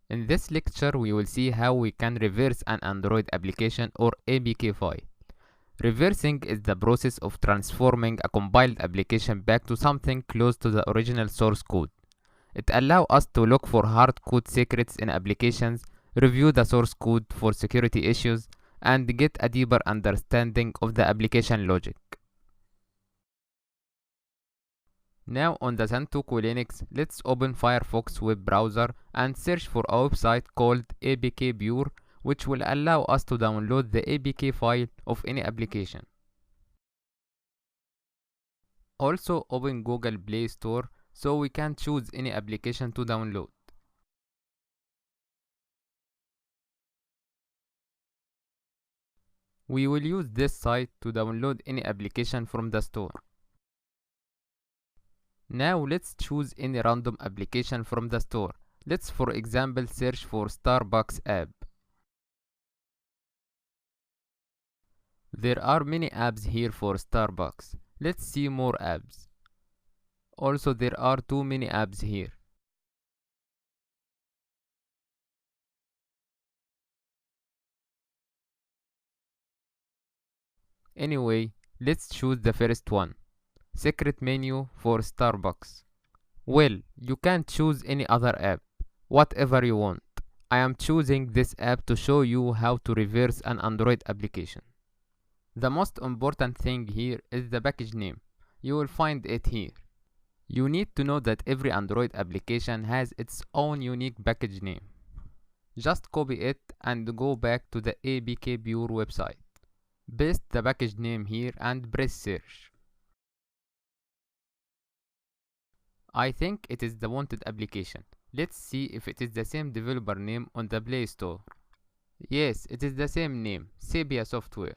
In this lecture, we will see how we can reverse an Android application or APK file. Reversing is the process of transforming a compiled application back to something close to the original source code. It allows us to look for hard code secrets in applications, review the source code for security issues, and get a deeper understanding of the application logic. Now on the Santoku Linux, let's open Firefox web browser and search for a website called APKpure, which will allow us to download the APK file of any application. Also open Google Play Store so we can choose any application to download. We will use this site to download any application from the store. Now let's choose any random application from the store. Let's for example search for Starbucks app. There are many apps here for Starbucks. Let's see more apps. Also there are too many apps here. Anyway, let's choose the first one. Secret menu for Starbucks. Well, you can choose any other app, whatever you want. I am choosing this app to show you how to reverse an Android application. The most important thing here is the package name. You will find it here. You need to know that every Android application has its own unique package name. Just copy it and go back to the APKpure website. Paste the package name here and press search. I think it is the wanted application. Let's see if it is the same developer name on the Play Store. Yes, it is the same name, Sepia Software.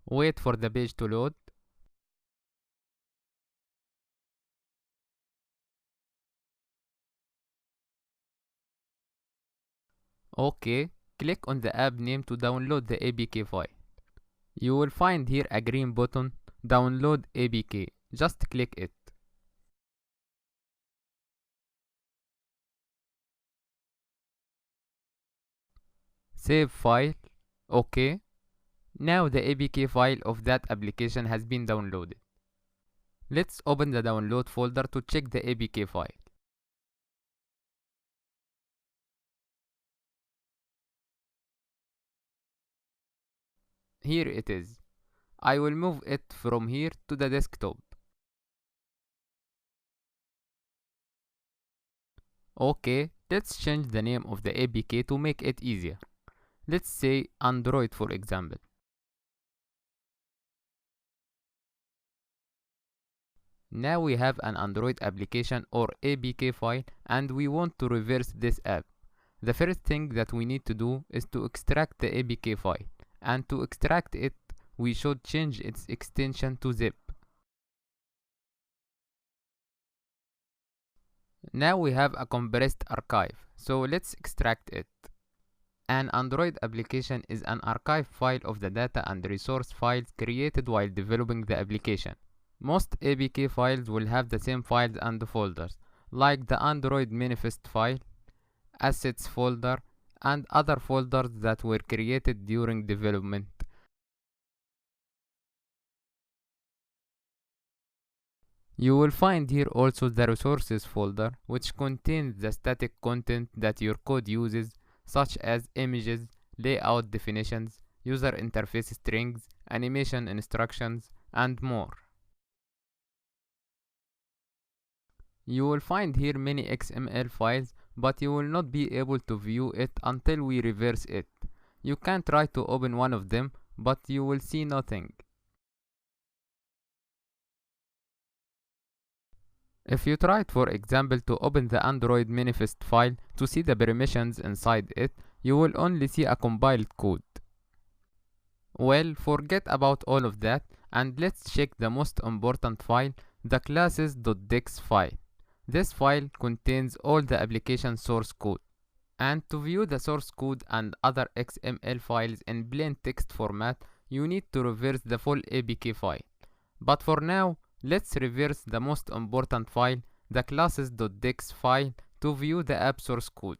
Wait for the page to load. OK, click on the app name to download the APK file. You will find here a green button, Download APK. Just click it. Save file. OK. Now the APK file of that application has been downloaded. Let's open the download folder to check the APK file. Here it is. I will move it from here to the desktop. OK, let's change the name of the APK to make it easier. Let's say Android for example. Now we have an Android application or APK file and we want to reverse this app. The first thing that we need to do is to extract the APK file, and to extract it we should change its extension to zip. Now we have a compressed archive, so let's extract it. An Android application is an archive file of the data and resource files created while developing the application. Most APK files will have the same files and folders, like the Android manifest file, assets folder, and other folders that were created during development. You will find here also the resources folder, which contains the static content that your code uses, such as images, layout definitions, user interface strings, animation instructions, and more. You will find here many XML files, but you will not be able to view it until we reverse it. You can try to open one of them, but you will see nothing. If you tried for example to open the Android manifest file to see the permissions inside it, you will only see a compiled code. Well, forget about all of that and let's check the most important file, the classes.dex file. This file contains all the application source code. And to view the source code and other XML files in plain text format, you need to reverse the full APK file. But for now, let's reverse the most important file, the classes.dex file, to view the app source code.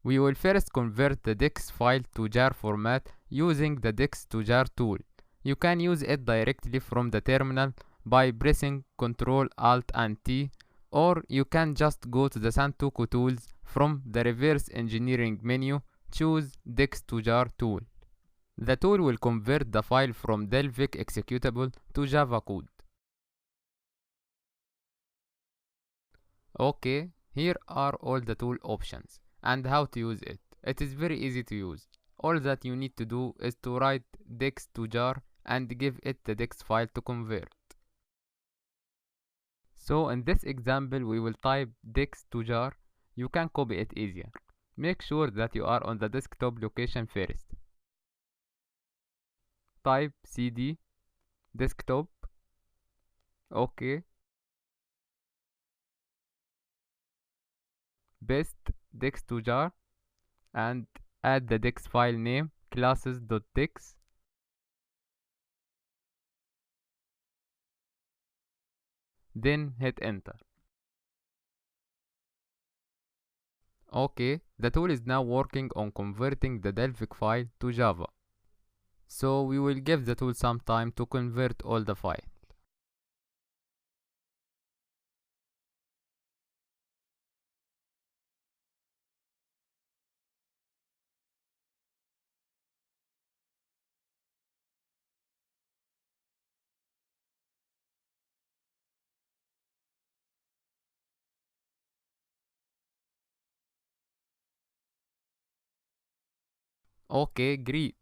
We will first convert the DEX file to jar format using the DEX to jar tool. You can use it directly from the terminal by pressing Ctrl Alt and T, or you can just go to the Santoku tools from the reverse engineering menu, choose DEX to jar tool. The tool will convert the file from Delphic executable to Java code. Okay, here are all the tool options and how to use it. It is very easy to use. All that you need to do is to write DEX to jar and give it the DEX file to convert. So in this example we will type DEX to jar. You can copy it easier. Make sure that you are on the desktop location first. Type cd desktop. OK. Paste DEX to jar and add the DEX file name classes.dex. Then hit enter. OK, the tool is now working on converting the Delphic file to Java. So we will give the tool some time to convert all the files. OK, great.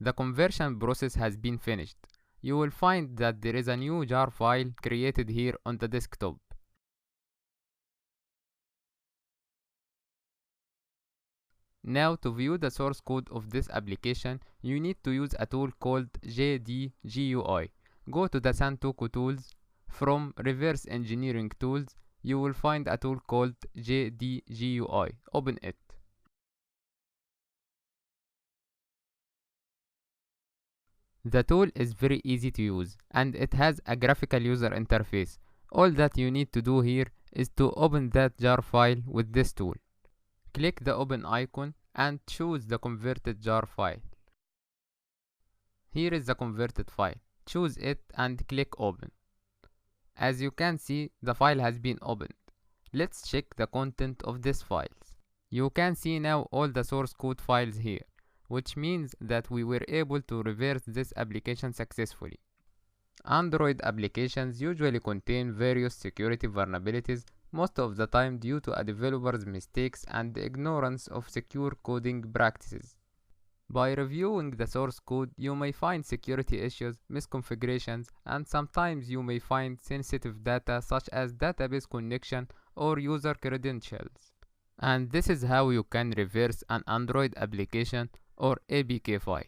The conversion process has been finished. You will find that there is a new jar file created here on the desktop. Now to view the source code of this application, you need to use a tool called JDGUI. Go to the Santoku tools. From reverse engineering tools, you will find a tool called JDGUI. Open it. The tool is very easy to use and it has a graphical user interface. All that you need to do here is to open that jar file with this tool. Click the open icon and choose the converted jar file. Here is the converted file. Choose it and click open. As you can see, the file has been opened. Let's check the content of this files. You can see now all the source code files here, which means that we were able to reverse this application successfully. Android applications usually contain various security vulnerabilities, most of the time due to a developer's mistakes and ignorance of secure coding practices. By reviewing the source code, you may find security issues, misconfigurations, and sometimes you may find sensitive data such as database connection or user credentials. And this is how you can reverse an Android application or APK file.